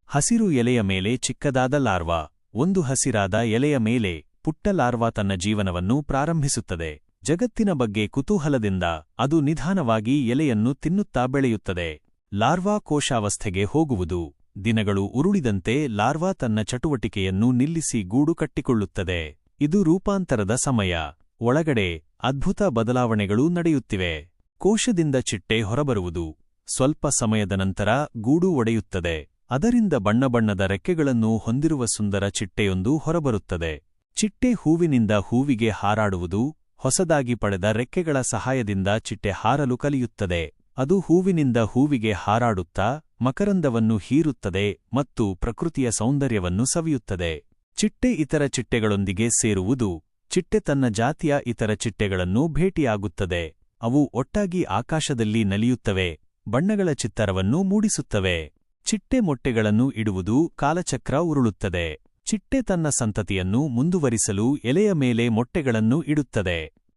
ಹಸಿರು ಎಲೆಯ ಮೇಲೆ ಚಿಕ್ಕದಾದ ಲಾರ್ವಾ. ಒಂದು ಹಸಿರಾದ ಎಲೆಯ ಮೇಲೆ ಪುಟ್ಟ ಲಾರ್ವಾ ತನ್ನ ಜೀವನವನ್ನು ಪ್ರಾರಂಭಿಸುತ್ತದೆ. ಜಗತ್ತಿನ ಬಗ್ಗೆ ಕುತೂಹಲದಿಂದ ಅದು ನಿಧಾನವಾಗಿ ಎಲೆಯನ್ನು ತಿನ್ನುತ್ತಾ ಬೆಳೆಯುತ್ತದೆ. ಲಾರ್ವಾ ಕೋಶಾವಸ್ಥೆಗೆ ಹೋಗುವುದು. ದಿನಗಳು ಉರುಳಿದಂತೆ ಲಾರ್ವಾ ತನ್ನ ಚಟುವಟಿಕೆಯನ್ನು ನಿಲ್ಲಿಸಿ ಗೂಡು ಕಟ್ಟಿಕೊಳ್ಳುತ್ತದೆ. ಇದು ರೂಪಾಂತರದ ಸಮಯ. ಒಳಗಡೆ ಅದ್ಭುತ ಬದಲಾವಣೆಗಳು ನಡೆಯುತ್ತಿವೆ. ಕೋಶದಿಂದ ಚಿಟ್ಟೆ ಹೊರಬರುವುದು. ಸ್ವಲ್ಪ ಸಮಯದ ನಂತರ ಗೂಡು ಒಡೆಯುತ್ತದೆ. ಅದರಿಂದ ಬಣ್ಣಬಣ್ಣದ ರೆಕ್ಕೆಗಳನ್ನು ಹೊಂದಿರುವ ಸುಂದರ ಚಿಟ್ಟೆಯೊಂದು ಹೊರಬರುತ್ತದೆ. ಚಿಟ್ಟೆ ಹೂವಿನಿಂದ ಹೂವಿಗೆ ಹಾರಾಡುವುದು. ಹೊಸದಾಗಿ ಪಡೆದ ರೆಕ್ಕೆಗಳ ಸಹಾಯದಿಂದ ಚಿಟ್ಟೆ ಹಾರಲು ಕಲಿಯುತ್ತದೆ. ಅದು ಹೂವಿನಿಂದ ಹೂವಿಗೆ ಹಾರಾಡುತ್ತಾ ಮಕರಂದವನ್ನು ಹೀರುತ್ತದೆ ಮತ್ತು ಪ್ರಕೃತಿಯ ಸೌಂದರ್ಯವನ್ನು ಸವಿಯುತ್ತದೆ. ಚಿಟ್ಟೆ ಇತರ ಚಿಟ್ಟೆಗಳೊಂದಿಗೆ ಸೇರುವುದು. ಚಿಟ್ಟೆ ತನ್ನ ಜಾತಿಯ ಇತರ ಚಿಟ್ಟೆಗಳನ್ನು ಭೇಟಿಯಾಗುತ್ತದೆ. ಅವು ಒಟ್ಟಾಗಿ ಆಕಾಶದಲ್ಲಿ ನಲಿಯುತ್ತವೆ, ಬಣ್ಣಗಳ ಚಿತ್ತರವನ್ನು ಮೂಡಿಸುತ್ತವೆ. ಚಿಟ್ಟೆ ಮೊಟ್ಟೆಗಳನ್ನು ಇಡುವುದು. ಕಾಲಚಕ್ರ ಉರುಳುತ್ತದೆ. ಚಿಟ್ಟೆ ತನ್ನ ಸಂತತಿಯನ್ನು ಮುಂದುವರಿಸಲು ಎಲೆಯ ಮೇಲೆ ಮೊಟ್ಟೆಗಳನ್ನು ಇಡುತ್ತದೆ.